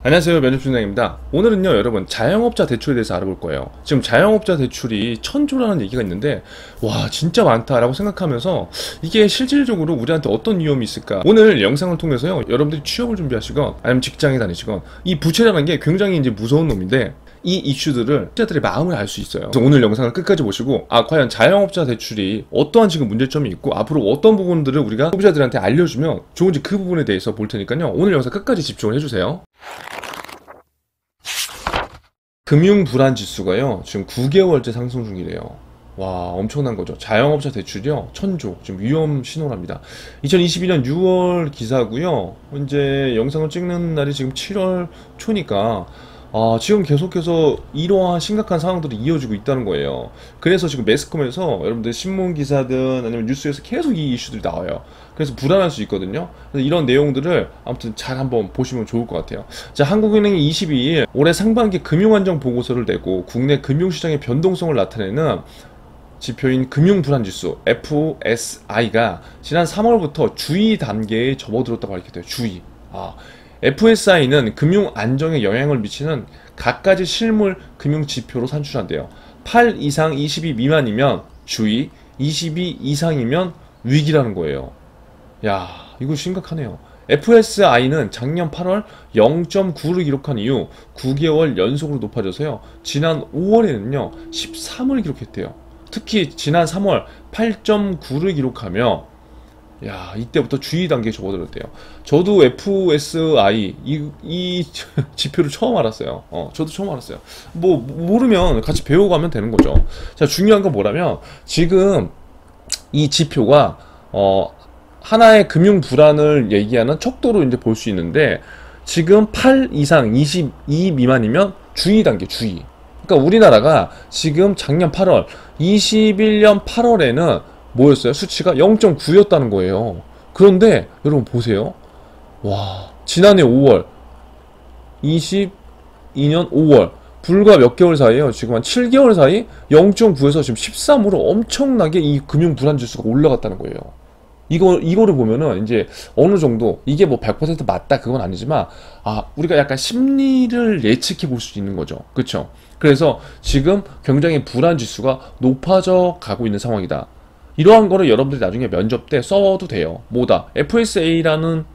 안녕하세요, 면접준장입니다. 오늘은요, 여러분, 자영업자 대출에 대해서 알아볼 거예요. 지금 자영업자 대출이 천조라는 얘기가 있는데, 와, 진짜 많다라고 생각하면서 이게 실질적으로 우리한테 어떤 위험이 있을까? 오늘 영상을 통해서요, 여러분들이 취업을 준비하시건 아니면 직장에 다니시건 이 부채라는 게 굉장히 이제 무서운 놈인데, 이 이슈들을 투자자들의 마음을 알 수 있어요. 그래서 오늘 영상을 끝까지 보시고, 과연 자영업자 대출이 어떠한 지금 문제점이 있고 앞으로 어떤 부분들을 우리가 소비자들한테 알려주면 좋은지 그 부분에 대해서 볼 테니까요, 오늘 영상 끝까지 집중을 해주세요. 금융 불안 지수가요, 지금 9개월째 상승 중이래요. 와, 엄청난 거죠. 자영업자 대출이요, 천조, 지금 위험 신호랍니다. 2022년 6월 기사고요. 이제 영상을 찍는 날이 지금 7월 초니까 지금 계속해서 이러한 심각한 상황들이 이어지고 있다는 거예요. 그래서 지금 매스컴에서 여러분들 신문 기사든 아니면 뉴스에서 계속 이 이슈들이 나와요. 그래서 불안할 수 있거든요. 그래서 이런 내용들을 아무튼 잘 한번 보시면 좋을 것 같아요. 자, 한국은행이 22일 올해 상반기 금융안정 보고서를 내고 국내 금융시장의 변동성을 나타내는 지표인 금융불안지수 FSI가 지난 3월부터 주의 단계에 접어들었다고 밝혔대요. 주의. FSI는 금융 안정에 영향을 미치는 갖가지 실물 금융 지표로 산출한대요. 8 이상 22 미만이면 주의, 22 이상이면 위기라는 거예요. 야, 이거 심각하네요. FSI는 작년 8월 0.9를 기록한 이후 9개월 연속으로 높아져서요, 지난 5월에는요 13을 기록했대요. 특히 지난 3월 8.9를 기록하며, 야, 이때부터 주의 단계에 접어들었대요. 저도 FSI 이 지표를 처음 알았어요. 저도 처음 알았어요. 뭐 모르면 같이 배워가면 되는 거죠. 자, 중요한 건 뭐라면 지금 이 지표가 하나의 금융 불안을 얘기하는 척도로 이제 볼 수 있는데, 지금 8 이상 22 미만이면 주의 단계, 주의. 그러니까 우리나라가 지금 작년 8월, 21년 8월에는 뭐였어요? 수치가 0.9였다는 거예요. 그런데 여러분 보세요. 와, 지난해 5월, 22년 5월, 불과 몇 개월 사이에요. 지금 한 7개월 사이 0.9에서 지금 13으로 엄청나게 이 금융 불안 지수가 올라갔다는 거예요. 이거를 보면은 이제 어느 정도 이게 뭐 100% 맞다 그건 아니지만, 우리가 약간 심리를 예측해 볼 수 있는 거죠. 그렇죠? 그래서 지금 굉장히 불안 지수가 높아져 가고 있는 상황이다. 이러한 거를 여러분들이 나중에 면접 때 써도 돼요. 뭐다? FSI라는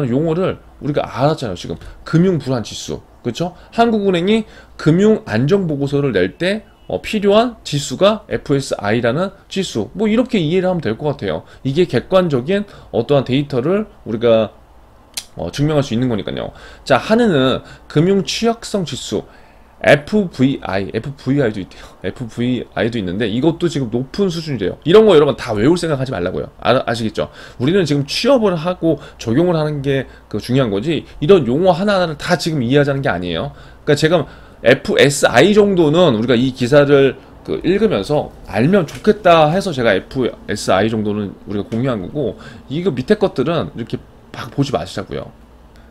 용어를 우리가 알았잖아요. 지금 금융 불안 지수. 그렇죠? 한국은행이 금융 안정 보고서를 낼 때 필요한 지수가 FSI라는 지수. 뭐 이렇게 이해를 하면 될 것 같아요. 이게 객관적인 어떠한 데이터를 우리가 증명할 수 있는 거니까요. 자, 하나는 금융 취약성 지수 FVI도 있대요. FVI도 있는데 이것도 지금 높은 수준이래요. 이런 거 여러분 다 외울 생각하지 말라고요. 아시겠죠? 우리는 지금 취업을 하고 적용을 하는 게 중요한 거지, 이런 용어 하나하나를 다 지금 이해하자는 게 아니에요. 그러니까 제가 FSI 정도는 우리가 이 기사를 읽으면서 알면 좋겠다 해서 제가 FSI 정도는 우리가 공유한 거고, 이거 밑에 것들은 이렇게 막 보지 마시자고요.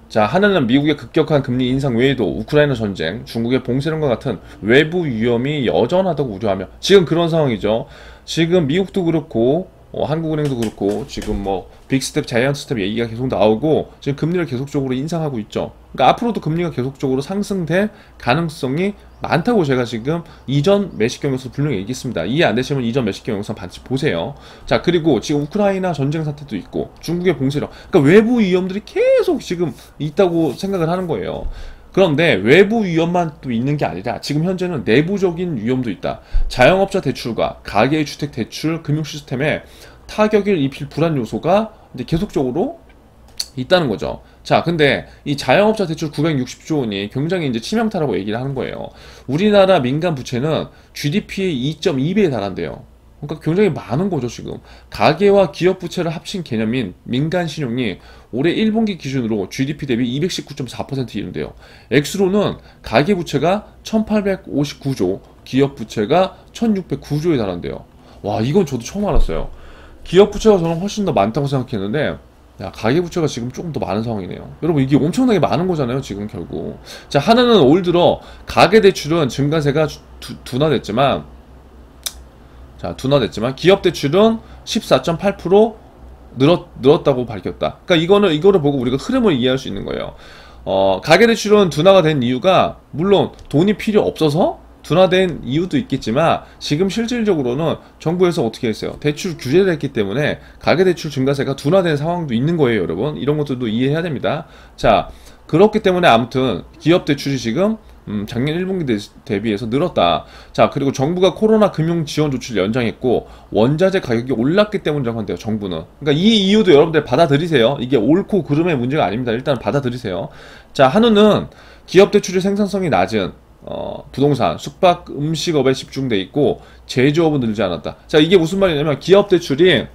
자, 하나는 미국의 급격한 금리 인상 외에도 우크라이나 전쟁, 중국의 봉쇄론과 같은 외부 위험이 여전하다고 우려하며, 지금 그런 상황이죠. 지금 미국도 그렇고 한국은행도 그렇고 지금 뭐 빅스텝, 자이언트 스텝 얘기가 계속 나오고 지금 금리를 계속적으로 인상하고 있죠. 그러니까 앞으로도 금리가 계속적으로 상승될 가능성이 많다고 제가 지금 이전 매식경 영상 분명히 얘기했습니다. 이해 안 되시면 이전 매식경 영상 반드시 보세요. 자, 그리고 지금 우크라이나 전쟁 사태도 있고 중국의 봉쇄력, 그러니까 외부 위험들이 계속 지금 있다고 생각을 하는 거예요. 그런데 외부 위험만 또 있는 게 아니라 지금 현재는 내부적인 위험도 있다. 자영업자 대출과 가계주택 대출 금융 시스템에 타격을 입힐 불안 요소가 이제 계속적으로 있다는 거죠. 자, 근데 이 자영업자 대출 960조 원이 굉장히 이제 치명타라고 얘기를 하는 거예요. 우리나라 민간 부채는 GDP의 2.2배에 달한대요. 그러니까 굉장히 많은 거죠. 지금 가계와 기업 부채를 합친 개념인 민간 신용이 올해 1분기 기준으로 GDP 대비 219.4% 이른대요. 액수로는 가계 부채가 1859조, 기업 부채가 1609조에 달한대요. 와, 이건 저도 처음 알았어요. 기업 부채가 저는 훨씬 더 많다고 생각했는데, 야, 가계부채가 지금 조금 더 많은 상황이네요. 여러분, 이게 엄청나게 많은 거잖아요, 지금 결국. 자, 하나는 올 들어 가계대출은 증가세가 둔화됐지만 기업대출은 14.8% 늘었다고 밝혔다. 그러니까 이거를 보고 우리가 흐름을 이해할 수 있는 거예요. 가계대출은 둔화가 된 이유가 물론 돈이 필요 없어서 둔화된 이유도 있겠지만 지금 실질적으로는 정부에서 어떻게 했어요? 대출 규제를 했기 때문에 가계대출 증가세가 둔화된 상황도 있는 거예요, 여러분. 이런 것들도 이해해야 됩니다. 자, 그렇기 때문에 아무튼 기업 대출이 지금 작년 1분기 대비해서 늘었다. 자, 그리고 정부가 코로나 금융 지원 조치를 연장했고 원자재 가격이 올랐기 때문이라고 한대요, 정부는. 그러니까 이 이유도 여러분들 받아들이세요. 이게 옳고 그름의 문제가 아닙니다. 일단 받아들이세요. 자, 한우는 기업 대출의 생산성이 낮은 부동산, 숙박, 음식업에 집중돼 있고 제조업은 늘지 않았다. 자, 이게 무슨 말이냐면 기업 대출이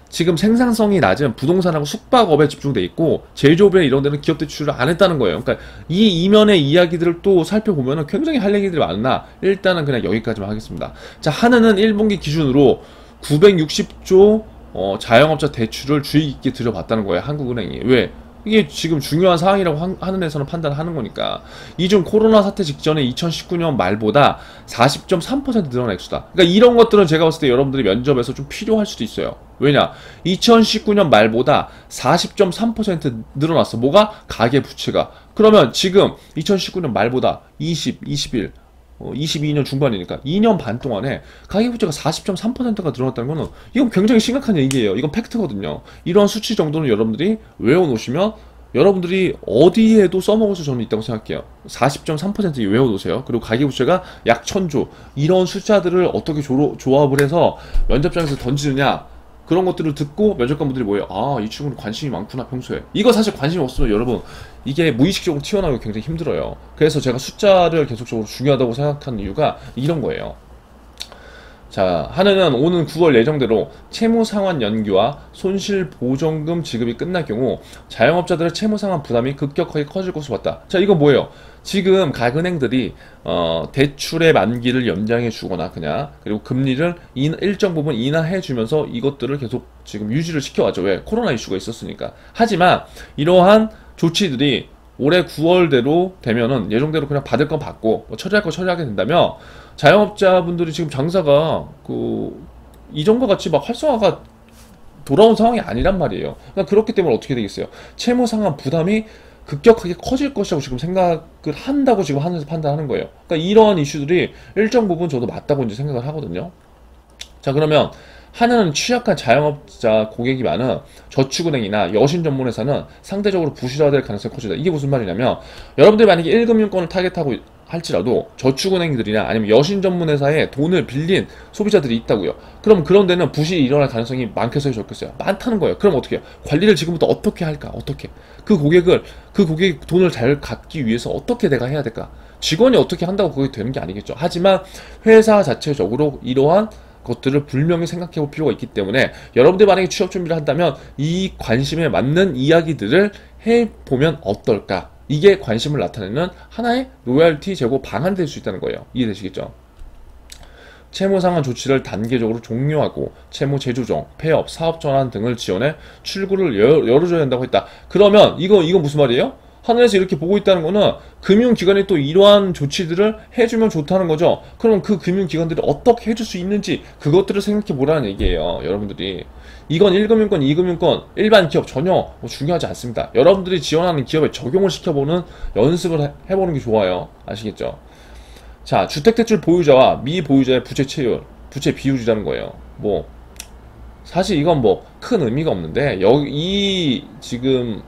지금 생산성이 낮은 부동산하고 숙박업에 집중돼 있고 제조업이나 이런 데는 기업 대출을 안 했다는 거예요. 그러니까 이 이면의 이야기들을 또 살펴보면 굉장히 할 얘기들이 많나 일단은 그냥 여기까지만 하겠습니다. 자, 하나는 1분기 기준으로 960조 자영업자 대출을 주의 깊게 들여봤다는 거예요, 한국은행이. 왜? 이게 지금 중요한 사항이라고 하는 데서는 판단하는 거니까. 이 중 코로나 사태 직전에 2019년 말보다 40.3% 늘어난 액수다. 그러니까 이런 것들은 제가 봤을 때 여러분들이 면접에서 좀 필요할 수도 있어요. 왜냐? 2019년 말보다 40.3% 늘어났어. 뭐가? 가계부채가. 그러면 지금 2019년 말보다 21, 22년 중반이니까 2년 반 동안에 가계부채가 40.3%가 늘어났다는 거는 이건 굉장히 심각한 얘기예요. 이건 팩트거든요. 이런 수치 정도는 여러분들이 외워놓으시면 여러분들이 어디에도 써먹을 수 저는 있다고 생각해요. 40.3% 외워놓으세요. 그리고 가계부채가 약 1000조. 이런 숫자들을 어떻게 조합을 해서 면접장에서 던지느냐, 그런 것들을 듣고 면접관분들이 뭐예요? 아, 이 친구는 관심이 많구나, 평소에. 이거 사실 관심이 없으면 여러분 이게 무의식적으로 튀어나오기 굉장히 힘들어요. 그래서 제가 숫자를 계속적으로 중요하다고 생각하는 이유가 이런 거예요. 자, 하나는 오는 9월 예정대로 채무상환 연기와 손실보전금 지급이 끝날 경우 자영업자들의 채무상환 부담이 급격하게 커질 것으로 봤다. 자, 이거 뭐예요? 지금 각 은행들이 대출의 만기를 연장해 주거나 그냥, 그리고 금리를 일정 부분 인하해 주면서 이것들을 계속 지금 유지를 시켜왔죠. 왜? 코로나 이슈가 있었으니까. 하지만 이러한 조치들이 올해 9월대로 되면은 예정대로 그냥 받을 건 받고 처리할 거 처리하게 된다면 자영업자분들이 지금 장사가 이전과 같이 막 활성화가 돌아온 상황이 아니란 말이에요. 그러니까 그렇기 때문에 어떻게 되겠어요? 채무 상환 부담이 급격하게 커질 것이라고 지금 생각을 한다고 지금 하면서 판단하는 거예요. 그러니까 이런 이슈들이 일정 부분 저도 맞다고 이제 생각을 하거든요. 자, 그러면 하나는 취약한 자영업자 고객이 많은 저축은행이나 여신 전문회사는 상대적으로 부실화될 가능성이 커진다. 이게 무슨 말이냐면 여러분들이 만약에 1금융권을 타겟하고 할지라도 저축은행들이나 아니면 여신 전문회사에 돈을 빌린 소비자들이 있다고요. 그럼 그런 데는 부실이 일어날 가능성이 많겠어요, 적겠어요? 많다는 거예요. 그럼 어떻게 해요? 관리를 지금부터 어떻게 할까? 어떻게? 그 고객 돈을 잘 갚기 위해서 어떻게 내가 해야 될까? 직원이 어떻게 한다고 그게 되는 게 아니겠죠. 하지만 회사 자체적으로 이러한 것들을 분명히 생각해 볼 필요가 있기 때문에 여러분들 만약에 취업 준비를 한다면 이 관심에 맞는 이야기들을 해보면 어떨까? 이게 관심을 나타내는 하나의 로열티 제고 방안이 될 수 있다는 거예요. 이해되시겠죠? 채무상환 조치를 단계적으로 종료하고 채무 재조정, 폐업, 사업 전환 등을 지원해 출구를 열어줘야 한다고 했다. 그러면 이거 무슨 말이에요? 하늘에서 이렇게 보고 있다는 거는 금융기관이 또 이러한 조치들을 해주면 좋다는 거죠. 그럼 그 금융기관들이 어떻게 해줄 수 있는지 그것들을 생각해 보라는 얘기예요, 여러분들이. 이건 1금융권, 2금융권, 일반 기업 전혀 중요하지 않습니다. 여러분들이 지원하는 기업에 적용을 시켜보는 연습을 해보는 게 좋아요. 아시겠죠? 자, 주택대출 보유자와 미보유자의 부채 체율, 부채 비율이라는 거예요. 뭐 사실 이건 뭐 큰 의미가 없는데 이 지금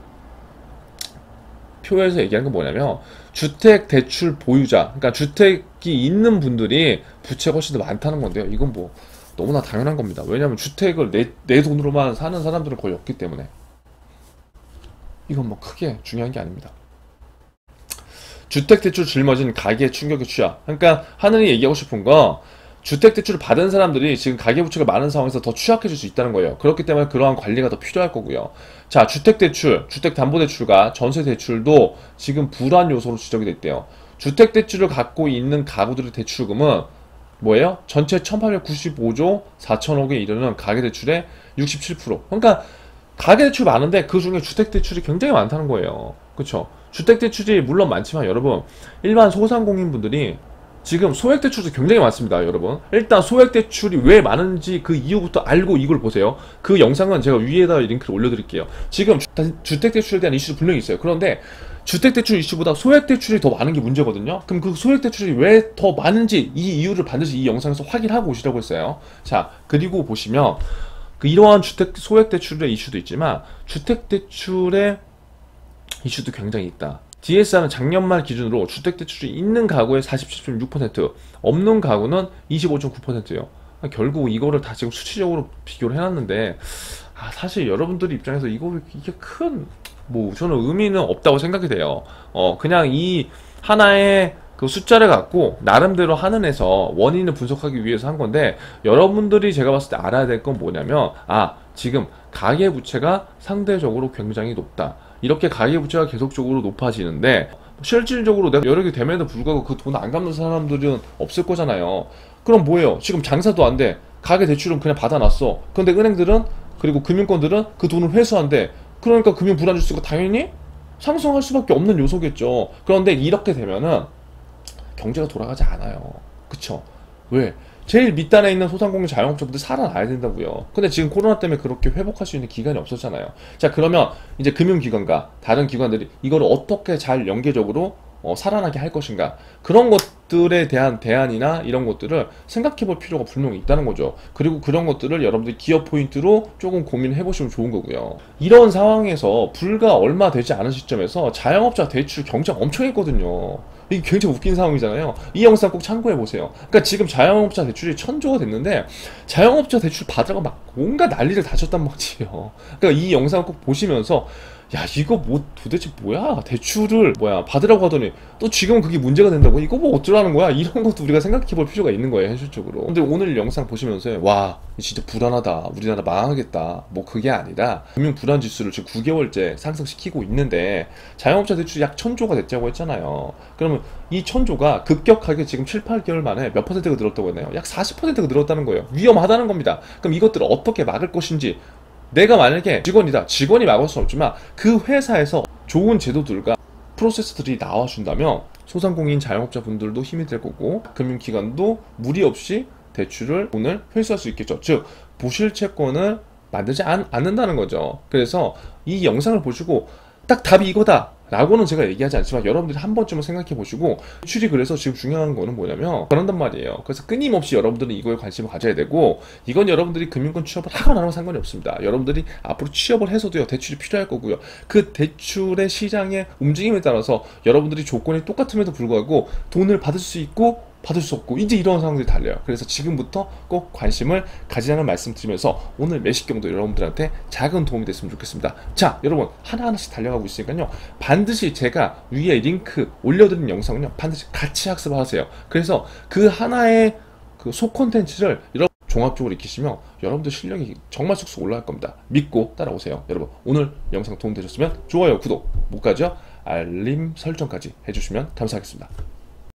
표에서 얘기하는 건 뭐냐면 주택대출 보유자, 그러니까 주택이 있는 분들이 부채가 훨씬 더 많다는 건데요. 이건 뭐 너무나 당연한 겁니다. 왜냐하면 주택을 내 돈으로만 사는 사람들은 거의 없기 때문에 이건 뭐 크게 중요한 게 아닙니다. 주택대출 짊어진 가계 충격의 취약. 그러니까 하늘이 얘기하고 싶은 건 주택대출을 받은 사람들이 지금 가계부채가 많은 상황에서 더 취약해질 수 있다는 거예요. 그렇기 때문에 그러한 관리가 더 필요할 거고요. 자, 주택대출, 주택담보대출과 전세대출도 지금 불안 요소로 지적이 됐대요. 주택대출을 갖고 있는 가구들의 대출금은 뭐예요? 전체 1895조 4천억에 이르는 가계대출의 67%. 그러니까 가계대출 많은데 그 중에 주택대출이 굉장히 많다는 거예요. 그쵸? 주택대출이 물론 많지만 여러분 일반 소상공인분들이 지금 소액 대출도 굉장히 많습니다, 여러분. 일단 소액 대출이 왜 많은지 그 이유부터 알고 이걸 보세요. 그 영상은 제가 위에다 링크를 올려드릴게요. 지금 주택 대출에 대한 이슈도 분명히 있어요. 그런데 주택 대출 이슈보다 소액 대출이 더 많은 게 문제거든요. 그럼 그 소액 대출이 왜 더 많은지 이 이유를 반드시 이 영상에서 확인하고 오시라고 했어요. 자, 그리고 보시면 그 이러한 주택 소액 대출의 이슈도 있지만 주택 대출의 이슈도 굉장히 있다. DSR은 작년 말 기준으로 주택대출이 있는 가구의 47.6%, 없는 가구는 25.9%예요. 결국 이거를 다 지금 수치적으로 비교를 해놨는데, 사실 여러분들 입장에서 이게 뭐 저는 의미는 없다고 생각이 돼요. 그냥 이 하나의 그 숫자를 갖고 나름대로 한은해서 원인을 분석하기 위해서 한 건데, 여러분들이 제가 봤을 때 알아야 될 건 뭐냐면, 지금 가계부채가 상대적으로 굉장히 높다. 이렇게 가계부채가 계속적으로 높아지는데 실질적으로 내가 여러 개 됨에도 불구하고 그 돈 안 갚는 사람들은 없을 거잖아요. 그럼 뭐예요? 지금 장사도 안 돼. 가계대출은 그냥 받아놨어. 그런데 은행들은, 그리고 금융권들은 그 돈을 회수한대. 그러니까 금융 불안 지수가 당연히 상승할 수밖에 없는 요소겠죠. 그런데 이렇게 되면은 경제가 돌아가지 않아요. 그쵸? 왜? 제일 밑단에 있는 소상공인 자영업자분들 살아나야 된다고요. 근데 지금 코로나 때문에 그렇게 회복할 수 있는 기간이 없었잖아요. 자, 그러면 이제 금융기관과 다른 기관들이 이걸 어떻게 잘 연계적으로 살아나게 할 것인가, 그런 것들에 대한 대안이나 이런 것들을 생각해 볼 필요가 분명히 있다는 거죠. 그리고 그런 것들을 여러분들이 기업 포인트로 조금 고민을 해보시면 좋은 거고요. 이런 상황에서 불과 얼마 되지 않은 시점에서 자영업자 대출 경쟁 엄청 했거든요. 이게 굉장히 웃긴 상황이잖아요. 이 영상 꼭 참고해 보세요. 그러니까 지금 자영업자 대출이 천조가 됐는데 자영업자 대출 받으라고 막 온갖 난리를 다 쳤단 말이에요. 그러니까 이 영상을 꼭 보시면서 이거 뭐 도대체 뭐야, 대출을 받으라고 하더니 또 지금은 그게 문제가 된다고, 이거 뭐 어쩌라는 거야, 이런 것도 우리가 생각해 볼 필요가 있는 거예요, 현실적으로. 근데 오늘 영상 보시면서 진짜 불안하다, 우리나라 망하겠다, 뭐 그게 아니라 금융 불안 지수를 지금 9개월째 상승시키고 있는데 자영업자 대출이 약 1000조가 됐다고 했잖아요. 그러면 이 1000조가 급격하게 지금 7, 8개월 만에 몇 퍼센트가 늘었다고 했나요? 약 40%가 늘었다는 거예요. 위험하다는 겁니다. 그럼 이것들을 어떻게 막을 것인지, 내가 만약에 직원이다, 직원이 막을 수는 없지만 그 회사에서 좋은 제도들과 프로세스들이 나와준다면 소상공인 자영업자분들도 힘이 될 거고, 금융기관도 무리 없이 대출을 오늘 회수할 수 있겠죠. 즉 부실채권을 만들지 않는다는 거죠. 그래서 이 영상을 보시고 딱 답이 이거다 라고는 제가 얘기하지 않지만 여러분들이 한 번쯤은 생각해 보시고, 대출이 그래서 지금 중요한 거는 뭐냐면 그런단 말이에요. 그래서 끊임없이 여러분들은 이거에 관심을 가져야 되고, 이건 여러분들이 금융권 취업을 하거나 안 하면 상관이 없습니다. 여러분들이 앞으로 취업을 해서도요, 대출이 필요할 거고요. 그 대출의 시장의 움직임에 따라서 여러분들이 조건이 똑같음에도 불구하고 돈을 받을 수 있고 받을 수 없고, 이제 이런 상황들이 달려요. 그래서 지금부터 꼭 관심을 가지라는 말씀 드리면서 오늘 매식경도 여러분들한테 작은 도움이 됐으면 좋겠습니다. 자, 여러분 하나하나씩 달려가고 있으니까요, 반드시 제가 위에 링크 올려드린 영상은요 반드시 같이 학습을 하세요. 그래서 그 하나의 그 소콘텐츠를 여러분 종합적으로 익히시면 여러분들 실력이 정말 쑥쑥 올라갈 겁니다. 믿고 따라오세요. 여러분 오늘 영상 도움되셨으면 좋아요, 구독, 못가죠? 알림 설정까지 해주시면 감사하겠습니다.